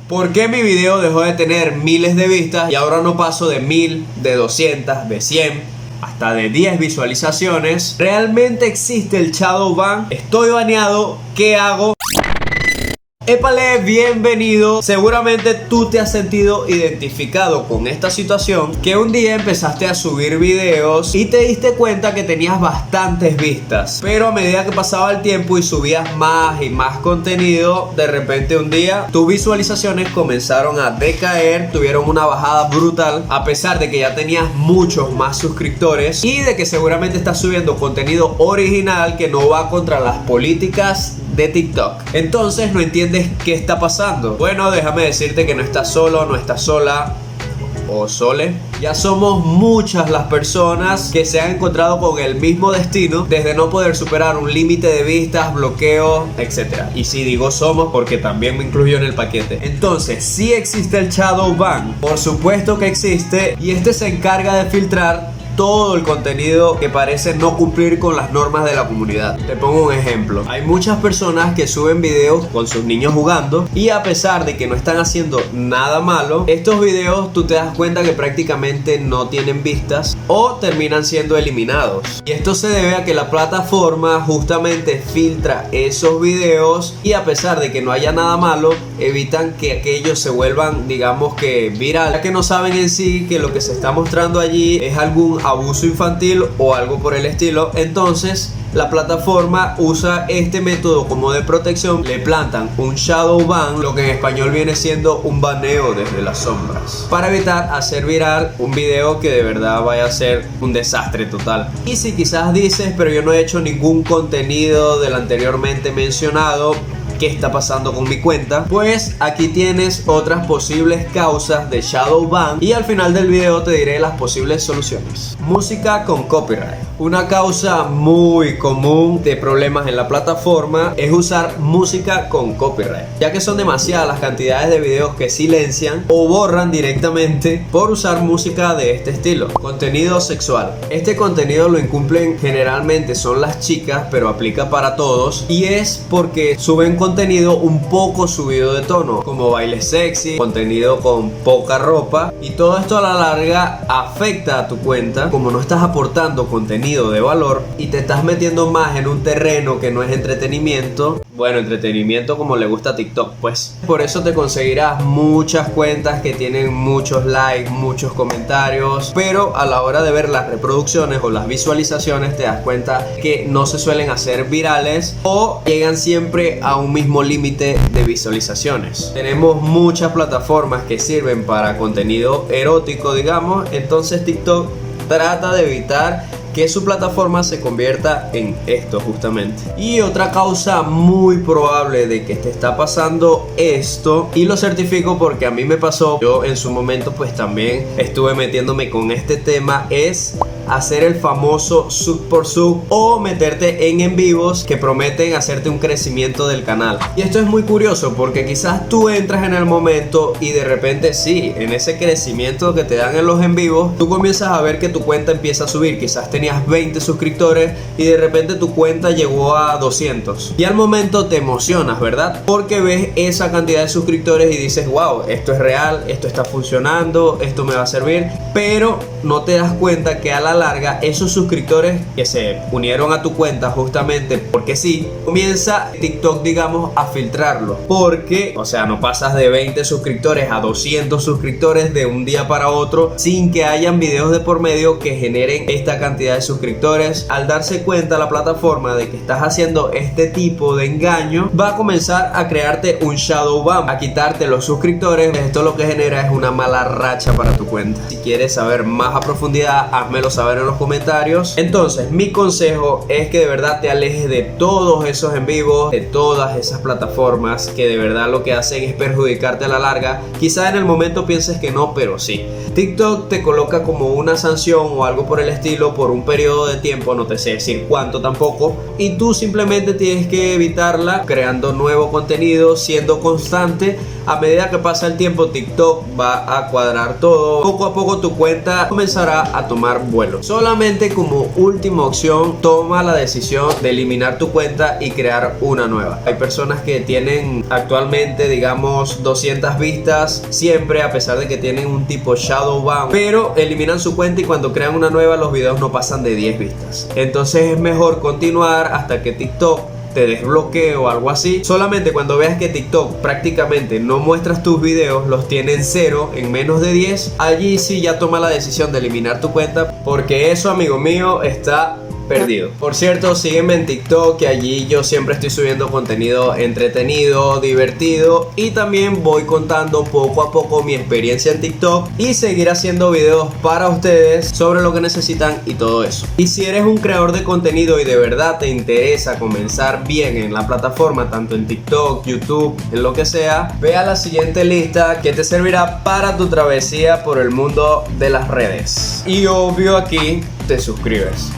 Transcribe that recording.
¿Por qué mi video dejó de tener miles de vistas y ahora no paso de 1000, de 200, de 100, hasta de 10 visualizaciones? ¿Realmente existe el shadow ban? ¿Estoy baneado? ¿Qué hago? ¡Épale! Bienvenido. Seguramente tú te has sentido identificado con esta situación, que un día empezaste a subir videos y te diste cuenta que tenías bastantes vistas, pero a medida que pasaba el tiempo y subías más y más contenido, de repente un día tus visualizaciones comenzaron a decaer, tuvieron una bajada brutal, a pesar de que ya tenías muchos más suscriptores y de que seguramente estás subiendo contenido original que no va contra las políticas de TikTok. Entonces no entiendes qué está pasando. Bueno, déjame decirte que no estás solo, no estás sola o sole. Ya somos muchas las personas que se han encontrado con el mismo destino, desde no poder superar un límite de vistas, bloqueo, etc. Y si digo somos, porque también me incluyo en el paquete. Entonces, ¿sí existe el shadow ban? Por supuesto que existe, y este se encarga de filtrar todo el contenido que parece no cumplir con las normas de la comunidad. Te pongo un ejemplo. Hay muchas personas que suben videos con sus niños jugando y a pesar de que no están haciendo nada malo, estos videos tú te das cuenta que prácticamente no tienen vistas o terminan siendo eliminados. Y esto se debe a que la plataforma justamente filtra esos videos y a pesar de que no haya nada malo, evitan que aquellos se vuelvan, digamos que viral, ya que no saben en sí que lo que se está mostrando allí es algún abuso infantil o algo por el estilo. Entonces la plataforma usa este método como de protección, le plantan un shadow ban, lo que en español viene siendo un baneo desde las sombras, para evitar hacer viral un video que de verdad vaya a ser un desastre total. Y si quizás dices, pero yo no he hecho ningún contenido del anteriormente mencionado, ¿qué está pasando con mi cuenta? Pues aquí tienes otras posibles causas de shadow ban y al final del video te diré las posibles soluciones. Música con copyright. Una causa muy común de problemas en la plataforma es usar música con copyright, ya que son demasiadas las cantidades de videos que silencian o borran directamente por usar música de este estilo. Contenido sexual. Este contenido lo incumplen generalmente son las chicas, pero aplica para todos y es porque suben contenido un poco subido de tono, como baile sexy, contenido con poca ropa, y todo esto a la larga afecta a tu cuenta, como no estás aportando contenido de valor y te estás metiendo más en un terreno que no es entretenimiento. Bueno, entretenimiento como le gusta a TikTok, pues. Por eso te conseguirás muchas cuentas que tienen muchos likes, muchos comentarios, pero a la hora de ver las reproducciones o las visualizaciones te das cuenta que no se suelen hacer virales o llegan siempre a un mismo límite de visualizaciones. Tenemos muchas plataformas que sirven para contenido erótico, digamos, entonces TikTok trata de evitar que su plataforma se convierta en esto justamente. Y otra causa muy probable de que te está pasando esto, y lo certifico porque a mí me pasó, yo en su momento pues también estuve metiéndome con este tema, es hacer el famoso sub por sub o meterte en vivos que prometen hacerte un crecimiento del canal. Y esto es muy curioso porque quizás tú entras en el momento y de repente sí, en ese crecimiento que te dan en los en vivos, tú comienzas a ver que tu cuenta empieza a subir. Quizás tenías 20 suscriptores y de repente tu cuenta llegó a 200 y al momento te emocionas, ¿verdad? Porque ves esa cantidad de suscriptores y dices, wow, esto es real, esto está funcionando, esto me va a servir, pero no te das cuenta que a la larga esos suscriptores que se unieron a tu cuenta justamente porque sí, comienza TikTok, digamos, a filtrarlo, porque, o sea, no pasas de 20 suscriptores a 200 suscriptores de un día para otro sin que hayan videos de por medio que generen esta cantidad de suscriptores. Al darse cuenta la plataforma de que estás haciendo este tipo de engaño, va a comenzar a crearte un shadow ban, a quitarte los suscriptores. Esto lo que genera es una mala racha para tu cuenta. Si quieres saber más a profundidad, házmelo saber en los comentarios. Entonces mi consejo es que de verdad te alejes de todos esos en vivos, de todas esas plataformas que de verdad lo que hacen es perjudicarte a la larga. Quizá en el momento pienses que no, pero sí. TikTok te coloca como una sanción o algo por el estilo por un periodo de tiempo, no te sé decir cuánto tampoco, y tú simplemente tienes que evitarla creando nuevo contenido, siendo constante. A medida que pasa el tiempo, TikTok va a cuadrar todo. Poco a poco tu cuenta comenzará a tomar vuelo. cero. Solamente como última opción, toma la decisión de eliminar tu cuenta y crear una nueva. Hay personas que tienen actualmente, digamos, 200 vistas siempre, a pesar de que tienen un tipo shadow ban, pero eliminan su cuenta y cuando crean una nueva los videos no pasan de 10 vistas. Entonces es mejor continuar hasta que TikTok te desbloquee o algo así. Solamente cuando veas que TikTok prácticamente no muestras tus videos, los tiene en cero, en menos de 10, allí sí ya toma la decisión de eliminar tu cuenta, porque eso, amigo mío, está perdido. Por cierto, sígueme en TikTok, que allí yo siempre estoy subiendo contenido entretenido, divertido, y también voy contando poco a poco mi experiencia en TikTok y seguir haciendo videos para ustedes sobre lo que necesitan y todo eso. Y si eres un creador de contenido y de verdad te interesa comenzar bien en la plataforma, tanto en TikTok, YouTube, en lo que sea, ve a la siguiente lista que te servirá para tu travesía por el mundo de las redes. Y obvio, aquí te suscribes.